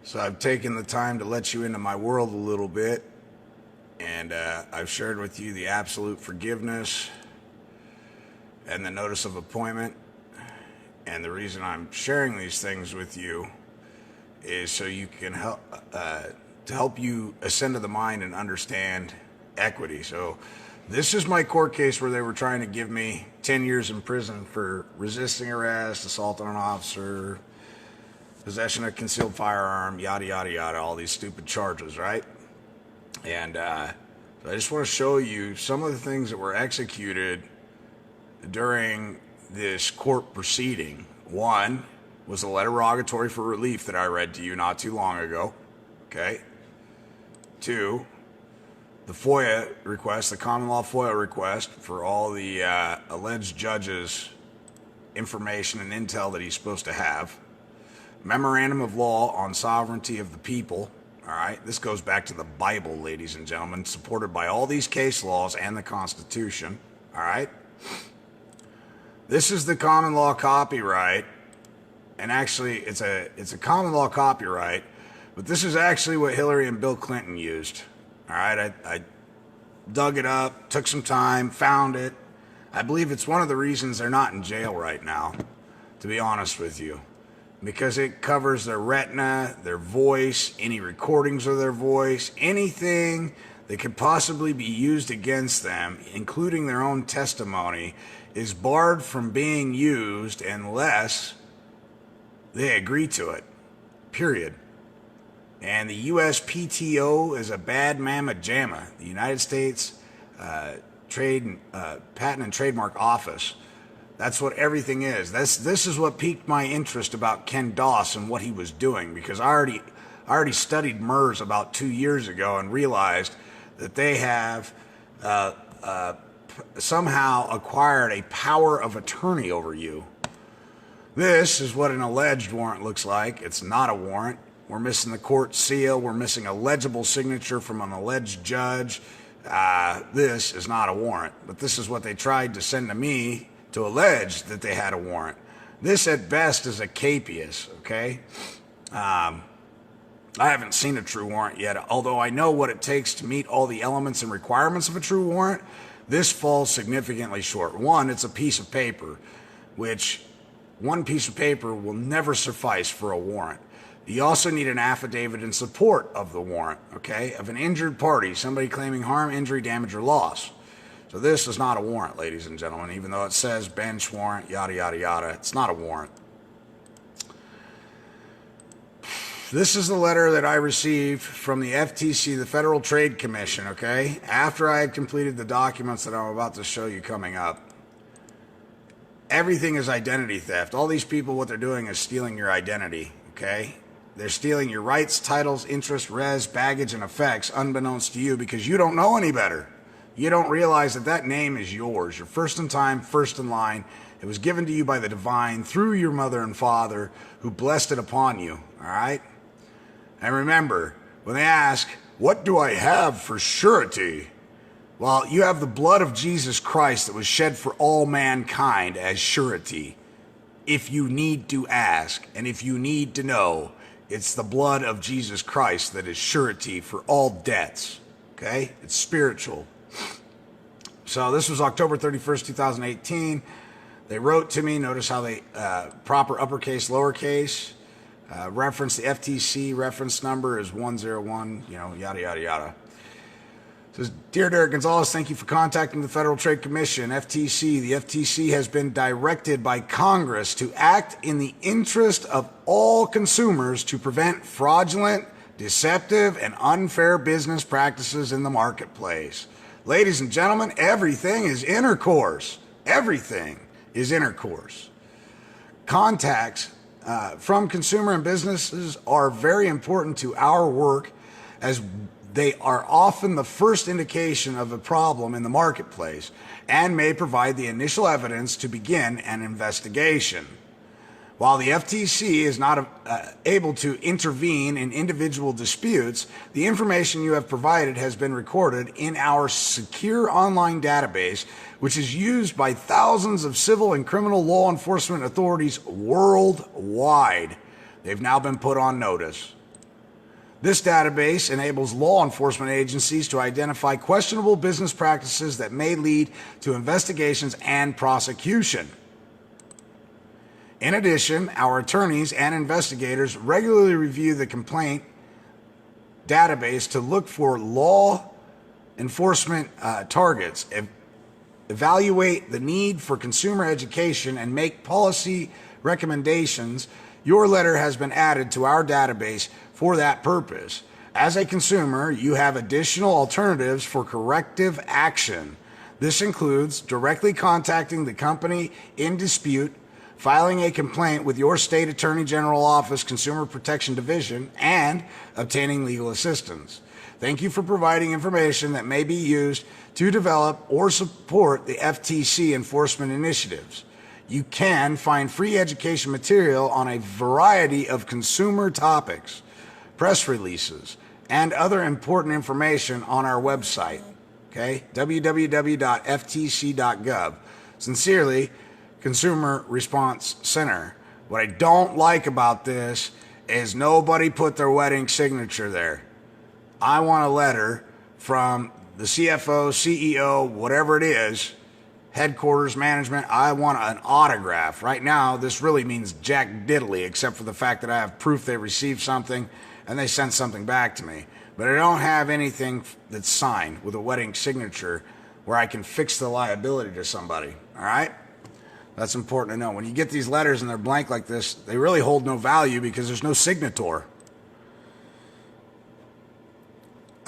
So I've taken the time to let you into my world a little bit, and I've shared with you the absolute forgiveness and the notice of appointment. And the reason I'm sharing these things with you is so you can help you ascend to the mind and understand equity. So this is my court case where they were trying to give me 10 years in prison for resisting arrest, assault on an officer, possession of a concealed firearm, yada, yada, yada, all these stupid charges, right? And so I just want to show you some of the things that were executed during this court proceeding. One was a letter rogatory for relief that I read to you not too long ago, okay? Two, the FOIA request, the common law FOIA request for all the alleged judges' information and intel that he's supposed to have. Memorandum of law on sovereignty of the people. All right, this goes back to the Bible, ladies and gentlemen, supported by all these case laws and the Constitution. All right, this is the common law copyright, and actually, it's a common law copyright, but this is actually what Hillary and Bill Clinton used. All right, I dug it up, took some time, found it. I believe it's one of the reasons they're not in jail right now, to be honest with you. Because it covers their retina, their voice, any recordings of their voice, anything that could possibly be used against them, including their own testimony, is barred from being used unless they agree to it, period. And the USPTO is a bad mamma jamma, the United States Patent and Trademark Office. That's what everything is. This is what piqued my interest about Ken Doss and what he was doing, because I already studied MERS about 2 years ago and realized that they have somehow acquired a power of attorney over you. This is what an alleged warrant looks like. It's not a warrant. We're missing the court seal. We're missing a legible signature from an alleged judge. This is not a warrant, but this is what they tried to send to me to allege that they had a warrant. This at best is a capias, okay? I haven't seen a true warrant yet, although I know what it takes to meet all the elements and requirements of a true warrant. This falls significantly short. One, it's a piece of paper, which one piece of paper will never suffice for a warrant. You also need an affidavit in support of the warrant, okay, of an injured party, somebody claiming harm, injury, damage, or loss. So this is not a warrant, ladies and gentlemen, even though it says bench warrant, yada, yada, yada. It's not a warrant. This is the letter that I received from the FTC, the Federal Trade Commission, okay, after I had completed the documents that I'm about to show you coming up. Everything is identity theft. All these people, what they're doing is stealing your identity, okay? They're stealing your rights, titles, interests, res, baggage, and effects, unbeknownst to you, because you don't know any better. You don't realize that that name is yours. You're first in time, first in line. It was given to you by the divine through your mother and father who blessed it upon you, all right? And remember, when they ask, what do I have for surety? Well, you have the blood of Jesus Christ that was shed for all mankind as surety. If you need to ask, and if you need to know, it's the blood of Jesus Christ that is surety for all debts, okay? It's spiritual. So this was October 31st, 2018. They wrote to me. Notice how they proper uppercase, lowercase. Reference the FTC reference number is 101, yada, yada, yada. It says, Dear Derek Gonzalez, thank you for contacting the Federal Trade Commission, FTC. The FTC has been directed by Congress to act in the interest of all consumers to prevent fraudulent, deceptive, and unfair business practices in the marketplace. Ladies and gentlemen, everything is intercourse. Everything is intercourse. Contacts from consumer and businesses are very important to our work, as they are often the first indication of a problem in the marketplace and may provide the initial evidence to begin an investigation. While the FTC is not able to intervene in individual disputes, the information you have provided has been recorded in our secure online database, which is used by thousands of civil and criminal law enforcement authorities worldwide. They've now been put on notice. This database enables law enforcement agencies to identify questionable business practices that may lead to investigations and prosecution. In addition, our attorneys and investigators regularly review the complaint database to look for law enforcement targets, evaluate the need for consumer education, and make policy recommendations. Your letter has been added to our database for that purpose. As a consumer, you have additional alternatives for corrective action. This includes directly contacting the company in dispute, filing a complaint with your state attorney general office Consumer Protection Division, and obtaining legal assistance. Thank you for providing information that may be used to develop or support the FTC enforcement initiatives. You can find free education material on a variety of consumer topics, press releases, and other important information on our website, okay? www.ftc.gov. Sincerely, Consumer Response Center. What I don't like about this is nobody put their wedding signature there. I want a letter from the CFO, CEO, whatever it is, headquarters management. I want an autograph. Right now, this really means jack diddly, except for the fact that I have proof they received something and they sent something back to me. But I don't have anything that's signed with a wedding signature where I can fix the liability to somebody. All right? That's important to know. When you get these letters and they're blank like this, they really hold no value because there's no signator.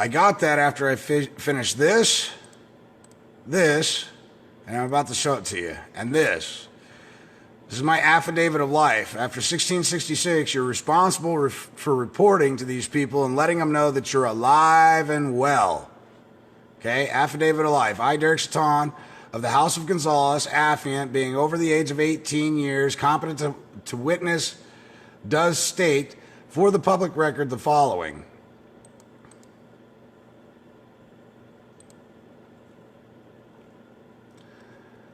I got that after I finished this, and I'm about to show it to you, and this. This is my affidavit of life. After 1666, you're responsible for reporting to these people and letting them know that you're alive and well. Okay, affidavit of life. I, Derek Chaton, of the House of Gonzalez, affiant, being over the age of 18 years, competent to witness, does state for the public record the following.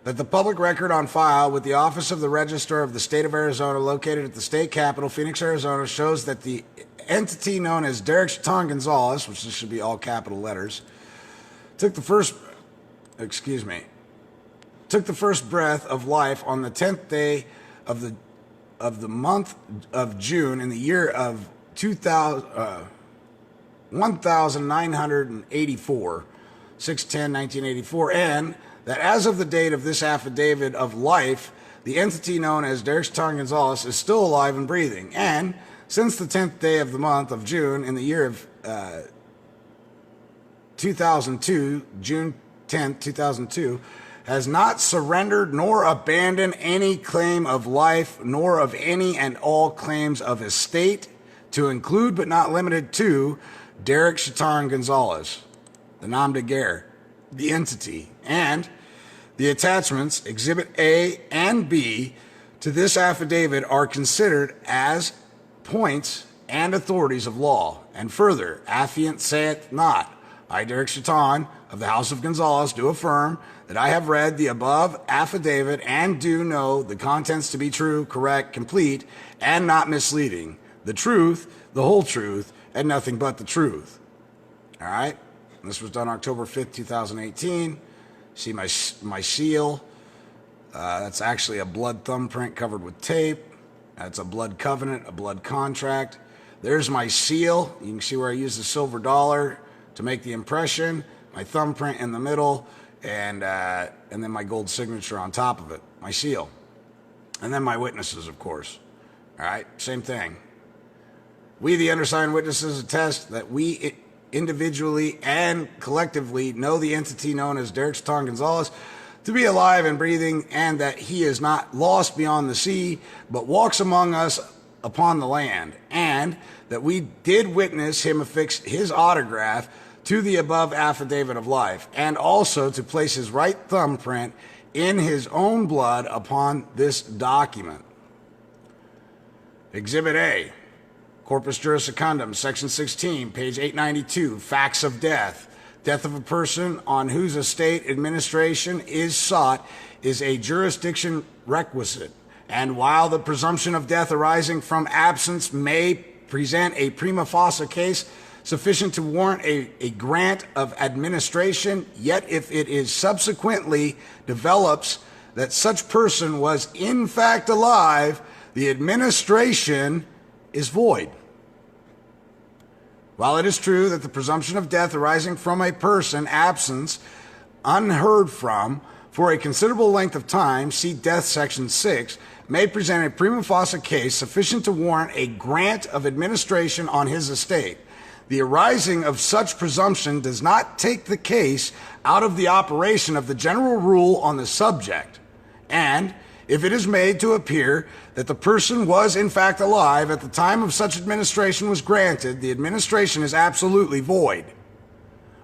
That the public record on file with the Office of the Register of the State of Arizona, located at the state capitol, Phoenix, Arizona, shows that the entity known as Derek Chaton Gonzalez, which this should be all capital letters, took the first breath of life on the 10th day of the month of June in the year of 1984, 6/10/1984, and that as of the date of this affidavit of life, the entity known as Derek Chaton Gonzalez is still alive and breathing, and since the 10th day of the month of June in the year of 2002, June 10th, 2002, has not surrendered nor abandoned any claim of life, nor of any and all claims of estate, to include but not limited to Derek Chaton Gonzalez, the nom de guerre, the entity, and the attachments, Exhibit A and B, to this affidavit are considered as points and authorities of law. And further, affiant saith not, I, Derek Chaton, of the House of Gonzalez, do affirm that I have read the above affidavit and do know the contents to be true, correct, complete, and not misleading. The truth, the whole truth, and nothing but the truth. All right? This was done October 5th, 2018. See my seal. That's actually a blood thumbprint covered with tape. That's a blood covenant, a blood contract. There's my seal. You can see where I used the silver dollar to make the impression. My thumbprint in the middle, and then my gold signature on top of it, my seal. And then my witnesses, of course. All right, same thing. We, the undersigned witnesses, attest that we individually and collectively know the entity known as Derek Chaton Gonzalez to be alive and breathing, and that he is not lost beyond the sea, but walks among us upon the land, and that we did witness him affix his autograph to the above affidavit of life, and also to place his right thumbprint in his own blood upon this document. Exhibit A, Corpus Juris Secundum, Section 16, page 892, facts of death. Death of a person on whose estate administration is sought is a jurisdiction requisite, and while the presumption of death arising from absence may present a prima facie case sufficient to warrant a grant of administration, yet if it is subsequently develops that such person was in fact alive, the administration is void. While it is true that the presumption of death arising from a person absence unheard from for a considerable length of time, see death section 6, may present a prima facie case sufficient to warrant a grant of administration on his estate. The arising of such presumption does not take the case out of the operation of the general rule on the subject, and if it is made to appear that the person was in fact alive at the time of such administration was granted, the administration is absolutely void.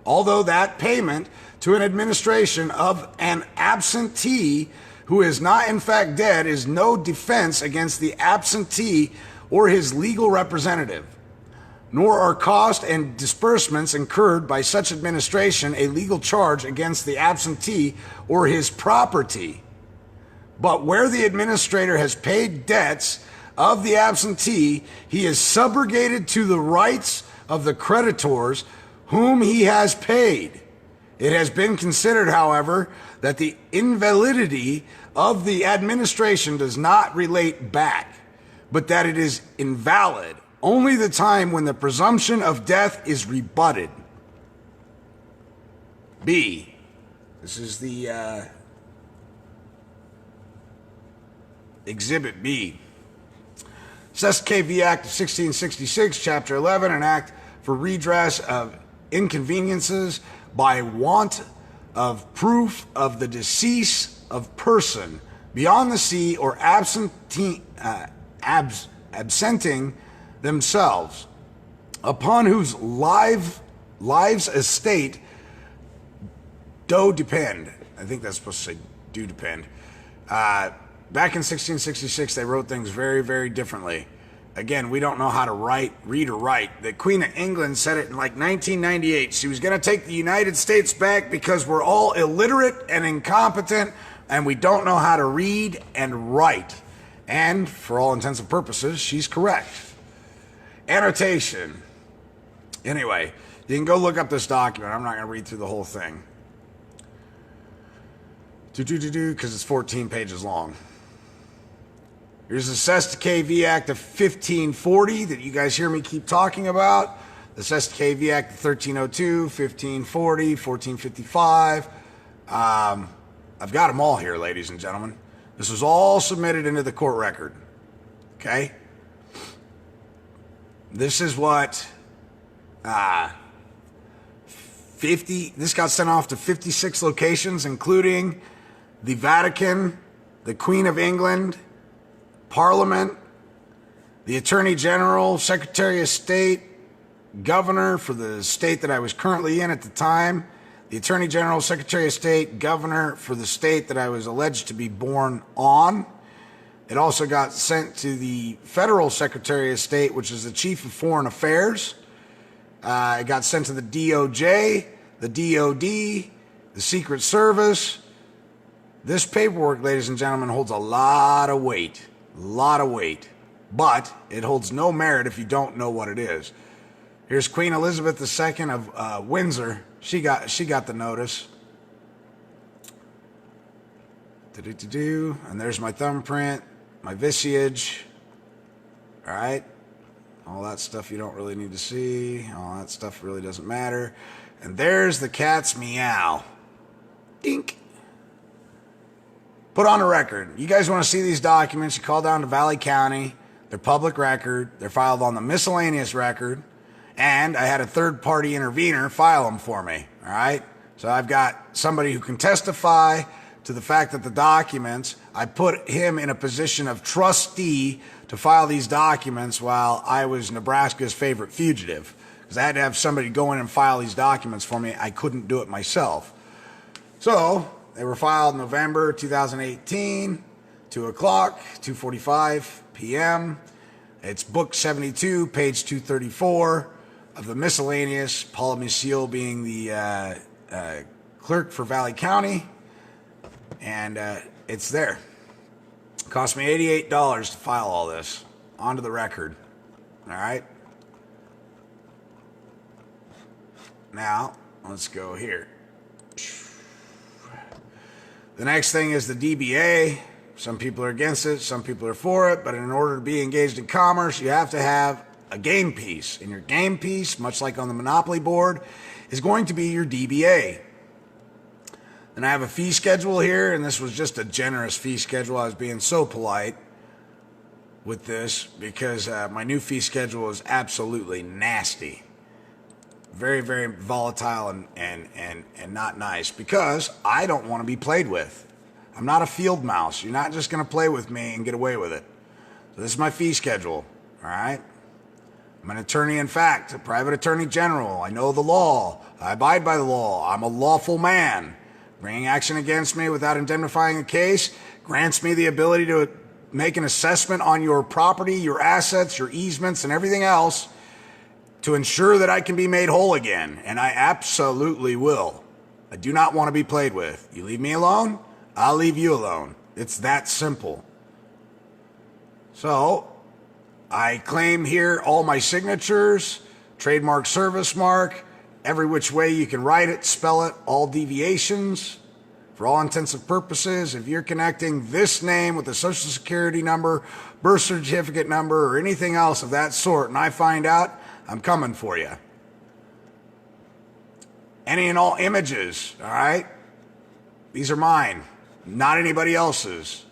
Although that payment to an administration of an absentee who is not in fact dead is no defense against the absentee or his legal representative, nor are costs and disbursements incurred by such administration a legal charge against the absentee or his property. But where the administrator has paid debts of the absentee, he is subrogated to the rights of the creditors whom he has paid. It has been considered, however, that the invalidity of the administration does not relate back, but that it is invalid only the time when the presumption of death is rebutted. B. This is the Exhibit B. Cestui Que Act of 1666, Chapter 11, an act for redress of inconveniences by want of proof of the decease of person beyond the sea or absenting themselves, upon whose lives estate do depend. I think that's supposed to say do depend. Back in 1666, they wrote things very, very differently. Again, we don't know how to read or write. The Queen of England said it in like 1998. She was going to take the United States back because we're all illiterate and incompetent and we don't know how to read and write. And for all intents and purposes, she's correct. Annotation. Anyway, you can go look up this document. I'm not going to read through the whole thing. Because it's 14 pages long. Here's the Cestui Que Act of 1540 that you guys hear me keep talking about. The Cestui Que Act of 1302, 1540, 1455. I've got them all here, ladies and gentlemen. This was all submitted into the court record. Okay? This is what this got sent off to 56 locations, including the Vatican, the Queen of England, Parliament, the Attorney General, Secretary of State, Governor for the state that I was currently in at the time, the Attorney General, Secretary of State, Governor for the state that I was alleged to be born on. It also got sent to the Federal Secretary of State, which is the Chief of Foreign Affairs. It got sent to the DOJ, the DOD, the Secret Service. This paperwork, ladies and gentlemen, holds a lot of weight. But it holds no merit if you don't know what it is. Here's Queen Elizabeth II of Windsor. She got the notice. And there's my thumbprint, my visage. All right. All that stuff you don't really need to see. All that stuff really doesn't matter. And there's the cat's meow. Dink. Put on the record. You guys want to see these documents, you call down to Valley County. They're public record. They're filed on the miscellaneous record. And I had a third-party intervener file them for me. All right? So I've got somebody who can testify to the fact that the documents, I put him in a position of trustee to file these documents while I was Nebraska's favorite fugitive. Because I had to have somebody go in and file these documents for me. I couldn't do it myself. So they were filed November 2018, 2 o'clock, 2:45 p.m. It's book 72, page 234 of the miscellaneous, Paula Musil being the clerk for Valley County. And it's there. It cost me $88 to file all this onto the record. All right? Now, let's go here. The next thing is the DBA. Some people are against it, some people are for it, but in order to be engaged in commerce, you have to have a game piece. And your game piece, much like on the Monopoly board, is going to be your DBA. Then I have a fee schedule here, and this was just a generous fee schedule. I was being so polite with this because my new fee schedule is absolutely nasty. Very, very volatile and not nice because I don't want to be played with. I'm not a field mouse. You're not just going to play with me and get away with it. So this is my fee schedule, all right? I'm an attorney in fact, a private attorney general. I know the law. I abide by the law. I'm a lawful man. Bringing action against me without indemnifying a case grants me the ability to make an assessment on your property, your assets, your easements, and everything else to ensure that I can be made whole again. And I absolutely will. I do not want to be played with. You leave me alone, I'll leave you alone. It's that simple. So, I claim here all my signatures, trademark, service mark, every which way you can write it, spell it, all deviations. For all intents and purposes, if you're connecting this name with a social security number, birth certificate number, or anything else of that sort, and I find out, I'm coming for you. Any and all images, all right? These are mine, not anybody else's.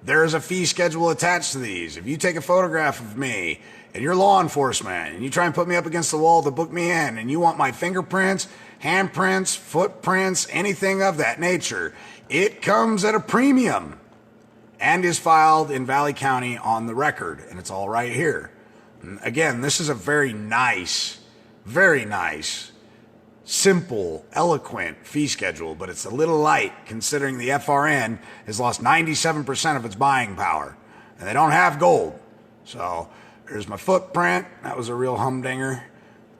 There is a fee schedule attached to these. If you take a photograph of me and you're law enforcement and you try and put me up against the wall to book me in and you want my fingerprints, handprints, footprints, anything of that nature, it comes at a premium and is filed in Valley County on the record. And it's all right here. Again, this is a very nice, simple, eloquent fee schedule, but it's a little light considering the FRN has lost 97% of its buying power, and they don't have gold. So there's my footprint. That was a real humdinger,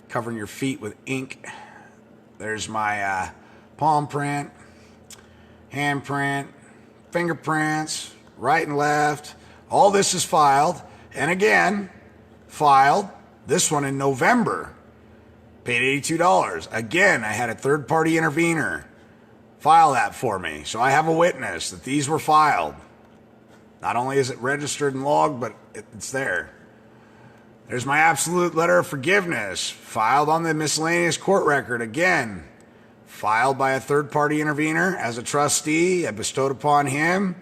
covering your feet with ink. There's my palm print, hand print, fingerprints, right and left. All this is filed, and again, filed this one in November. Paid $82. Again, I had a third-party intervener file that for me. So I have a witness that these were filed. Not only is it registered and logged, but it's there. There's my absolute letter of forgiveness, filed on the miscellaneous court record. Again, filed by a third-party intervener as a trustee. I bestowed upon him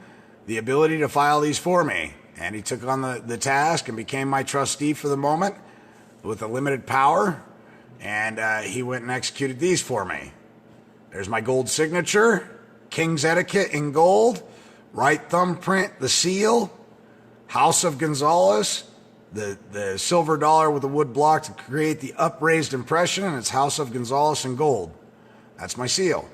the ability to file these for me. And he took on the task and became my trustee for the moment with a limited power. And he went and executed these for me. There's my gold signature, King's Etiquette in gold, right thumbprint, the seal, House of Gonzalez, the silver dollar with the wood block to create the upraised impression, and it's House of Gonzalez in gold. That's my seal.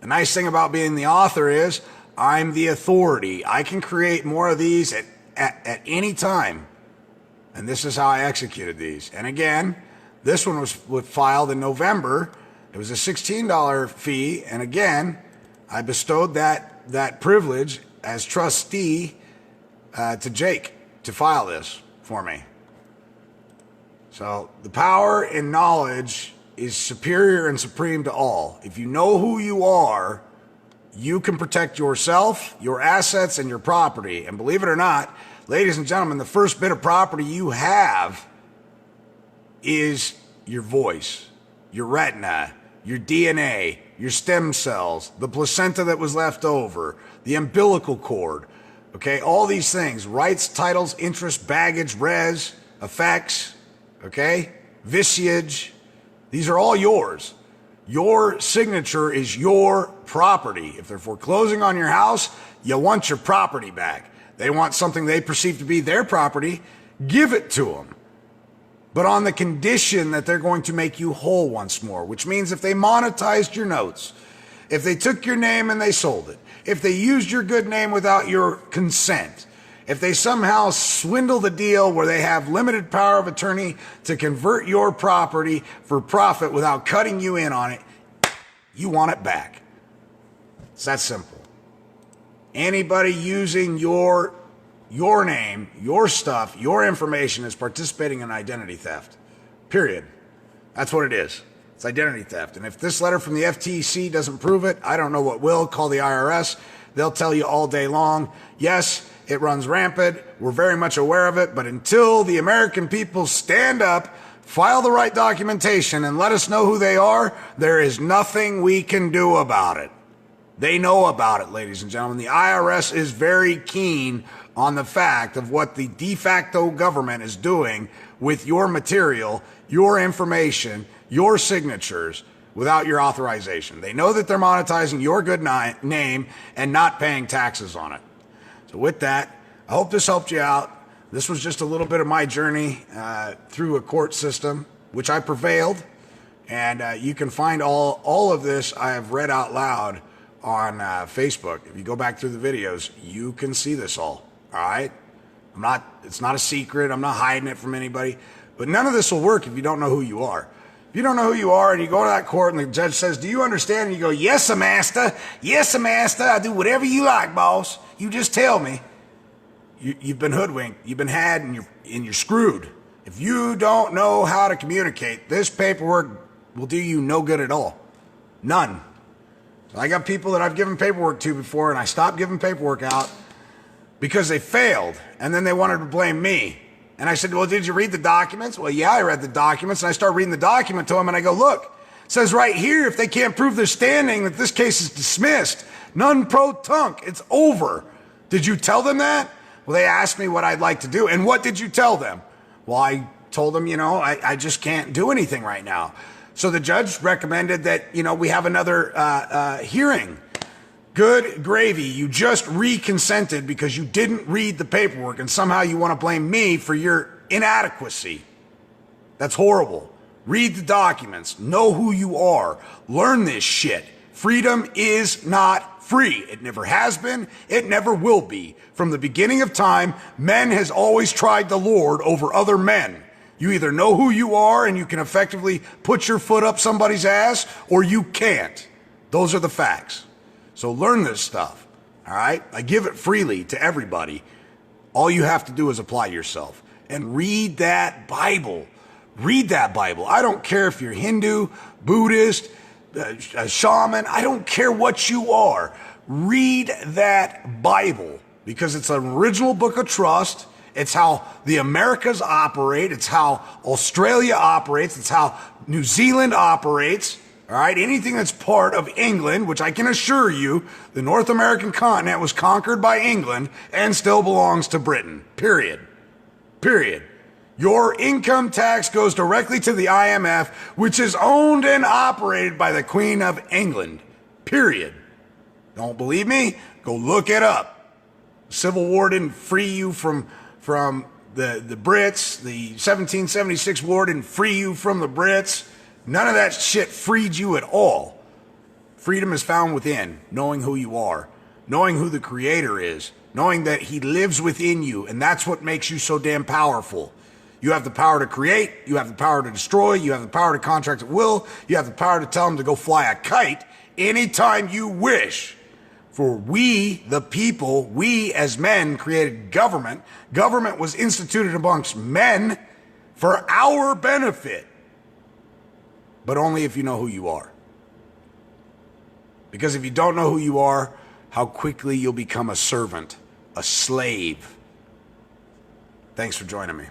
The nice thing about being the author is I'm the authority. I can create more of these at any time. And this is how I executed these. And again, this one was filed in November. It was a $16 fee. And again, I bestowed that privilege as trustee to Jake to file this for me. So the power and knowledge is superior and supreme to all. If you know who you are, you can protect yourself, your assets, and your property. And believe it or not, ladies and gentlemen, the first bit of property you have is your voice, your retina, your DNA, your stem cells, the placenta that was left over, the umbilical cord, okay? All these things, rights, titles, interest, baggage, res, effects, okay? Visage, these are all yours. Your signature is your property. If they're foreclosing on your house, you want your property back. They want something they perceive to be their property, give it to them. But on the condition that they're going to make you whole once more, which means if they monetized your notes, if they took your name and they sold it, if they used your good name without your consent, if they somehow swindle the deal where they have limited power of attorney to convert your property for profit without cutting you in on it, you want it back. It's that simple. Anybody using your name, your stuff, your information is participating in identity theft. Period. That's what it is. It's identity theft. And if this letter from the FTC doesn't prove it, I don't know what will. Call the IRS. They'll tell you all day long, yes, it runs rampant. We're very much aware of it. But until the American people stand up, file the right documentation, and let us know who they are, there is nothing we can do about it. They know about it, ladies and gentlemen. The IRS is very keen on the fact of what the de facto government is doing with your material, your information, your signatures without your authorization. They know that they're monetizing your good name and not paying taxes on it. So with that, I hope this helped you out. This was just a little bit of my journey through a court system, which I prevailed. And you can find all of this I have read out loud on Facebook. If you go back through the videos, you can see this all right? It's not a secret. I'm not hiding it from anybody. But none of this will work if you don't know who you are. If you don't know who you are and you go to that court and the judge says, do you understand? And you go, yes, master. Yes, master. I do whatever you like, boss. You just tell me. You've been hoodwinked. You've been had, and you're screwed. If you don't know how to communicate, this paperwork will do you no good at all. None. So I got people that I've given paperwork to before, and I stopped giving paperwork out because they failed, and then they wanted to blame me. And I said, well, did you read the documents? Well, yeah, I read the documents. And I start reading the document to them, and I go, look, it says right here, if they can't prove their standing, that this case is dismissed. Non pro tunc. It's over. Did you tell them that? Well, they asked me what I'd like to do. And what did you tell them? Well, I told them, I just can't do anything right now. So the judge recommended that, we have another hearing. Good gravy. You just reconsented because you didn't read the paperwork, and somehow you want to blame me for your inadequacy. That's horrible. Read the documents. Know who you are. Learn this shit. Freedom is not free. It never has been. It never will be. From the beginning of time, men has always tried the Lord over other men. You either know who you are and you can effectively put your foot up somebody's ass, or you can't. Those are the facts. So learn this stuff, all right? I give it freely to everybody. All you have to do is apply yourself and read that Bible. Read that Bible. I don't care if you're Hindu, Buddhist, a shaman. I don't care what you are. Read that Bible because it's an original book of trust. It's how the Americas operate. It's how Australia operates. It's how New Zealand operates. All right, anything that's part of England, which I can assure you, the North American continent was conquered by England and still belongs to Britain. Period. Period. Your income tax goes directly to the IMF, which is owned and operated by the Queen of England. Period. Don't believe me? Go look it up. The Civil War didn't free you from the Brits. The 1776 war didn't free you from the Brits. None of that shit freed you at all. Freedom is found within, knowing who you are, knowing who the Creator is, knowing that He lives within you, and that's what makes you so damn powerful. You have the power to create, you have the power to destroy, you have the power to contract at will, you have the power to tell them to go fly a kite anytime you wish. For we, the people, we as men created government. Government was instituted amongst men for our benefit. But only if you know who you are. Because if you don't know who you are, how quickly you'll become a servant, a slave. Thanks for joining me.